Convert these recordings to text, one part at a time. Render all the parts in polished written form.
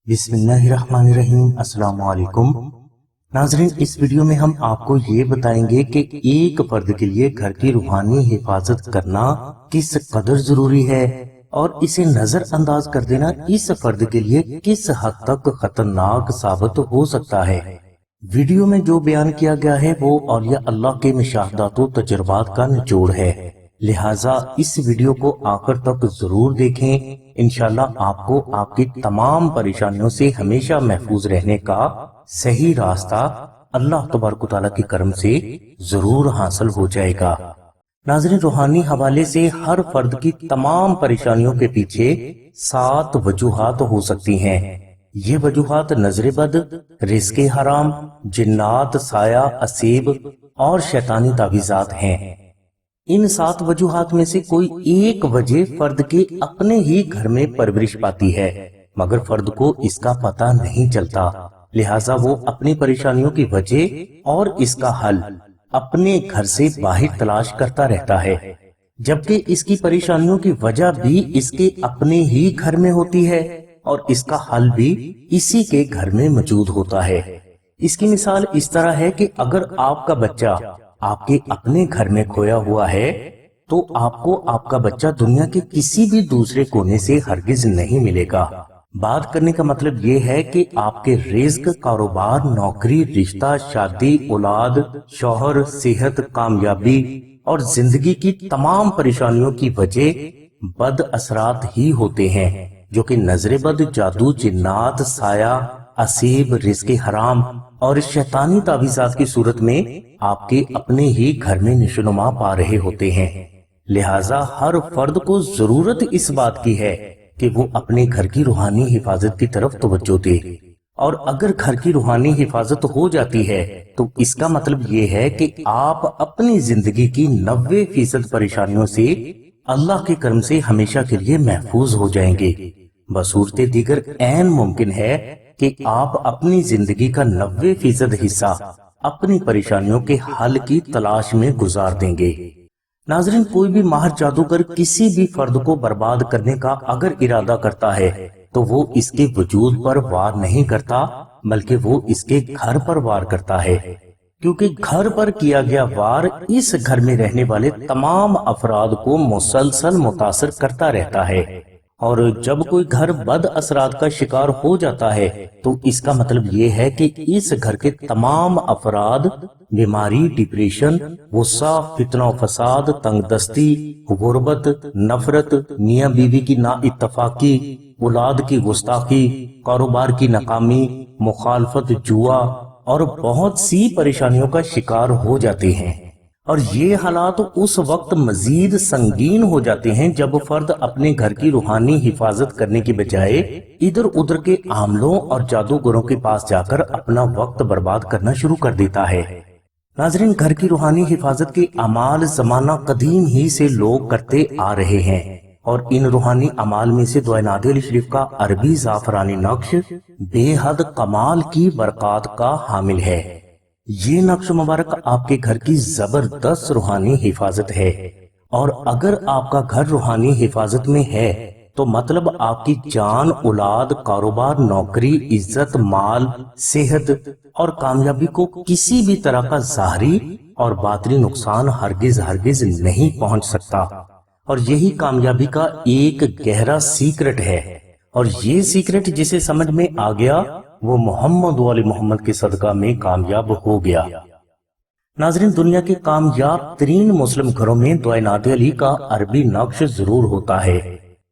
بسم اللہ الرحمن الرحیم۔ السلام علیکم ناظرین، اس ویڈیو میں ہم آپ کو یہ بتائیں گے کہ ایک فرد کے لیے گھر کی روحانی حفاظت کرنا کس قدر ضروری ہے اور اسے نظر انداز کر دینا اس فرد کے لیے کس حد تک خطرناک ثابت ہو سکتا ہے۔ ویڈیو میں جو بیان کیا گیا ہے وہ اولیاء اللہ کے مشاہدات و تجربات کا نچوڑ ہے، لہٰذا اس ویڈیو کو آخر تک ضرور دیکھیں۔ انشاءاللہ آپ کو آپ کی تمام پریشانیوں سے ہمیشہ محفوظ رہنے کا صحیح راستہ اللہ تبارک و تعالیٰ کے کرم سے ضرور حاصل ہو جائے گا۔ ناظرین، روحانی حوالے سے ہر فرد کی تمام پریشانیوں کے پیچھے 7 وجوہات ہو سکتی ہیں۔ یہ وجوہات نظر بد، رزق حرام، جنات، سایہ، اسیب اور شیطانی تعویذات ہیں۔ ان 7 وجوہات میں سے کوئی ایک وجہ فرد کے اپنے ہی گھر میں پرورش پاتی ہے، مگر فرد کو اس کا پتہ نہیں چلتا، لہٰذا وہ اپنی پریشانیوں کی وجہ اور اس کا حل اپنے گھر سے باہر تلاش کرتا رہتا ہے، جبکہ اس کی پریشانیوں کی وجہ بھی اس کے اپنے ہی گھر میں ہوتی ہے اور اس کا حل بھی اسی کے گھر میں موجود ہوتا ہے۔ اس کی مثال اس طرح ہے کہ اگر آپ کا بچہ آپ کے اپنے گھر میں کھویا ہوا ہے تو آپ کو آپ کا بچہ دنیا کے کسی بھی دوسرے کونے سے ہرگز نہیں ملے گا۔ بات کرنے کا مطلب یہ ہے کہ آپ کے رزق، کاروبار، نوکری، رشتہ، شادی، اولاد، شوہر، صحت، کامیابی اور زندگی کی تمام پریشانیوں کی وجہ بد اثرات ہی ہوتے ہیں، جو کہ نظر بد، جادو، جنات، سایہ، اسیب، رزق حرام اور شیطانی تعویذات کی صورت میں آپ کے اپنے ہی گھر میں نشوونما پا رہے ہوتے ہیں۔ لہٰذا ہر فرد کو ضرورت اس بات کی ہے کہ وہ اپنے گھر کی روحانی حفاظت کی طرف توجہ دے، اور اگر گھر کی روحانی حفاظت ہو جاتی ہے تو اس کا مطلب یہ ہے کہ آپ اپنی زندگی کی 90% پریشانیوں سے اللہ کے کرم سے ہمیشہ کے لیے محفوظ ہو جائیں گے۔ بصورت دیگر عین ممکن ہے کہ آپ اپنی زندگی کا 90% حصہ اپنی پریشانیوں کے حل کی تلاش میں گزار دیں گے۔ ناظرین، کوئی بھی ماہر جادوگر کسی بھی فرد کو برباد کرنے کا اگر ارادہ کرتا ہے تو وہ اس کے وجود پر وار نہیں کرتا، بلکہ وہ اس کے گھر پر وار کرتا ہے، کیونکہ گھر پر کیا گیا وار اس گھر میں رہنے والے تمام افراد کو مسلسل متاثر کرتا رہتا ہے، اور جب کوئی گھر بد اثرات کا شکار ہو جاتا ہے تو اس کا مطلب یہ ہے کہ اس گھر کے تمام افراد بیماری، ڈپریشن، غصہ، فتنہ و فساد، تنگ دستی، غربت، نفرت، میاں بیوی کی نا اتفاقی، اولاد کی گستاخی، کاروبار کی ناکامی، مخالفت، جوا اور بہت سی پریشانیوں کا شکار ہو جاتے ہیں۔ اور یہ حالات اس وقت مزید سنگین ہو جاتے ہیں جب فرد اپنے گھر کی روحانی حفاظت کرنے کی بجائے ادھر ادھر کے عاملوں اور جادوگروں کے پاس جا کر اپنا وقت برباد کرنا شروع کر دیتا ہے۔ ناظرین، گھر کی روحانی حفاظت کے اعمال زمانہ قدیم ہی سے لوگ کرتے آ رہے ہیں، اور ان روحانی اعمال میں سے دعائے نادر علی شریف کا عربی زعفرانی نقش بے حد کمال کی برکات کا حامل ہے۔ یہ نقش مبارک آپ کے گھر کی زبردست روحانی حفاظت ہے، اور اگر آپ کا گھر روحانی حفاظت میں ہے تو مطلب آپ کی جان، اولاد، کاروبار، نوکری، عزت، مال، صحت اور کامیابی کو کسی بھی طرح کا ظاہری اور باطنی نقصان ہرگز نہیں پہنچ سکتا، اور یہی کامیابی کا ایک گہرا سیکرٹ ہے، اور یہ سیکرٹ جسے سمجھ میں آ گیا وہ محمد و علی محمد کے صدقہ میں کامیاب ہو گیا۔ ناظرین، دنیا کے کامیاب ترین مسلم گھروں میں دعائے نادر علی کا عربی نقش ضرور ہوتا ہے۔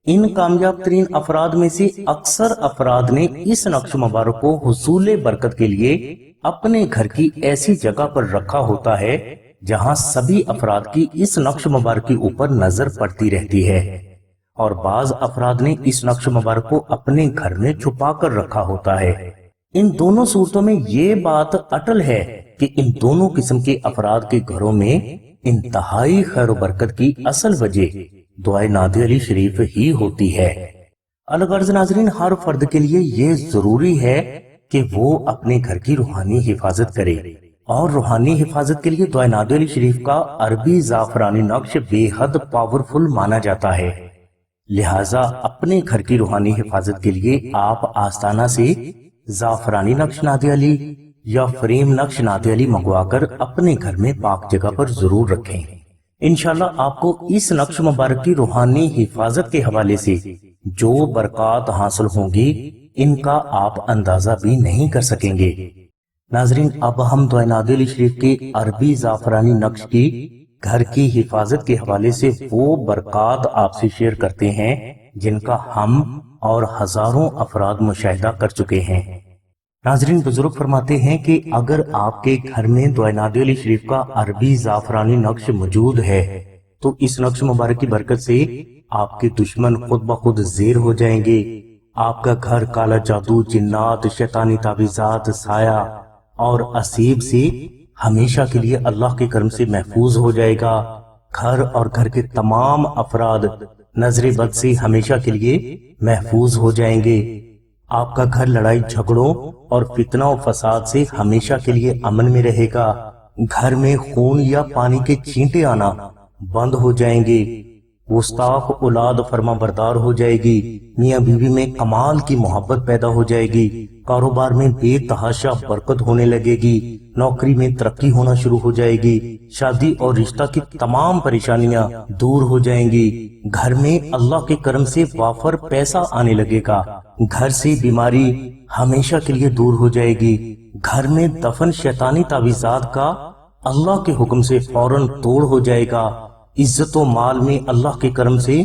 ان کامیاب ترین افراد میں سے اکثر افراد نے اس نقش مبارک کو حصول برکت کے لیے اپنے گھر کی ایسی جگہ پر رکھا ہوتا ہے جہاں سبھی افراد کی اس نقش مبارک کے اوپر نظر پڑتی رہتی ہے، اور بعض افراد نے اس نقش مبارک کو اپنے گھر میں چھپا کر رکھا ہوتا ہے۔ ان دونوں صورتوں میں یہ بات اٹل ہے کہ ان دونوں قسم کے افراد کے گھروں میں انتہائی خیر و برکت کی اصل وجہ دعائے نادر علی شریف ہی ہوتی ہے۔ الغرض ناظرین، ہر فرد کے لیے یہ ضروری ہے کہ وہ اپنے گھر کی روحانی حفاظت کرے، اور روحانی حفاظت کے لیے دعائے نادر علی شریف کا عربی زعفرانی نقش بے حد پاورفل مانا جاتا ہے۔ لہٰذا اپنے گھر کی روحانی حفاظت کے لیے آپ آستانہ سے زعفرانی نقش ناد علی یا فریم نقش ناد علی منگوا کر اپنے گھر میں پاک جگہ پر ضرور رکھیں۔ انشاءاللہ آپ کو اس نقش مبارک کی روحانی حفاظت کے حوالے سے جو برکات حاصل ہوں گی ان کا آپ اندازہ بھی نہیں کر سکیں گے۔ ناظرین، اب ہم دعائے ناد علی شریف کے عربی زعفرانی نقش کی گھر کی حفاظت کے حوالے سے وہ برکات آپ سے شیئر کرتے ہیں جن کا ہم اور ہزاروں افراد مشاہدہ کر چکے ہیں۔ ناظرین، بزرگ فرماتے ہیں کہ اگر آپ کے گھر میں دعائے ناد علی شریف کا عربی زعفرانی نقش موجود ہے تو اس نقش مبارک کی برکت سے آپ کے دشمن خود بخود زیر ہو جائیں گے، آپ کا گھر کالا جادو، جنات، شیطانی تعویذات، سایہ اور اسیب سے ہمیشہ کے لیے اللہ کے کرم سے محفوظ ہو جائے گا۔ گھر اور گھر کے تمام افراد نظر بد سے ہمیشہ کے لیے محفوظ ہو جائیں گے۔ آپ کا گھر لڑائی جھگڑوں اور فتنہ و فساد سے ہمیشہ کے لیے امن میں رہے گا۔ گھر میں خون یا پانی کے چھینٹے آنا بند ہو جائیں گے، گستاخ اولاد فرما بردار ہو جائے گی، میاں بیوی میں کمال کی محبت پیدا ہو جائے گی، کاروبار میں بے تحاشا برکت ہونے لگے گی، نوکری میں ترقی ہونا شروع ہو جائے گی، شادی اور رشتہ کی تمام پریشانیاں دور ہو جائیں گی، گھر میں اللہ کے کرم سے وافر پیسہ آنے لگے گا، گھر سے بیماری ہمیشہ کے لیے دور ہو جائے گی، گھر میں دفن شیطانی تعویذات کا اللہ کے حکم سے فوراً توڑ ہو جائے گا، عزت و مال میں اللہ کے کرم سے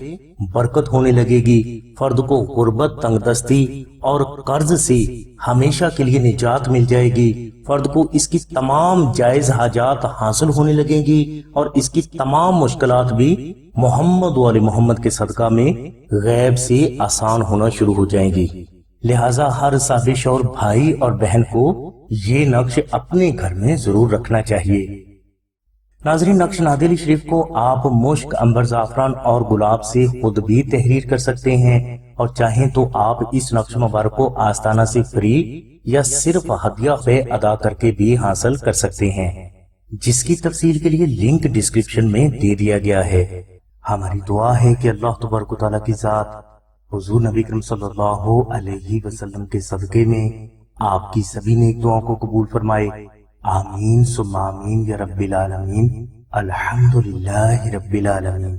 برکت ہونے لگے گی، فرد کو غربت، تنگ دستی اور قرض سے ہمیشہ کے لیے نجات مل جائے گی، فرد کو اس کی تمام جائز حاجات حاصل ہونے لگیں گی اور اس کی تمام مشکلات بھی محمد و آل محمد کے صدقہ میں غیب سے آسان ہونا شروع ہو جائیں گی۔ لہٰذا ہر صاحب شعور بھائی اور بہن کو یہ نقش اپنے گھر میں ضرور رکھنا چاہیے۔ ناظرین، نقش ناد علی شریف کو آپ مشک، عنبر، زعفران اور گلاب سے خود بھی تحریر کر سکتے ہیں اور چاہیں تو آپ اس نقش مبارک کو آستانہ سے فری یا صرف ہدیہ پہ ادا کر کے بھی حاصل کر سکتے ہیں، جس کی تفصیل کے لیے لنک ڈسکرپشن میں دے دیا گیا ہے۔ ہماری دعا ہے کہ اللہ تبارک و تعالیٰ کی ذات حضور نبی کریم صلی اللہ علیہ وسلم کے صدقے میں آپ کی سبھی نیک دعاؤں کو قبول فرمائے۔ آمین ثم آمین یا رب العالمین۔ الحمدللہ رب العالمین۔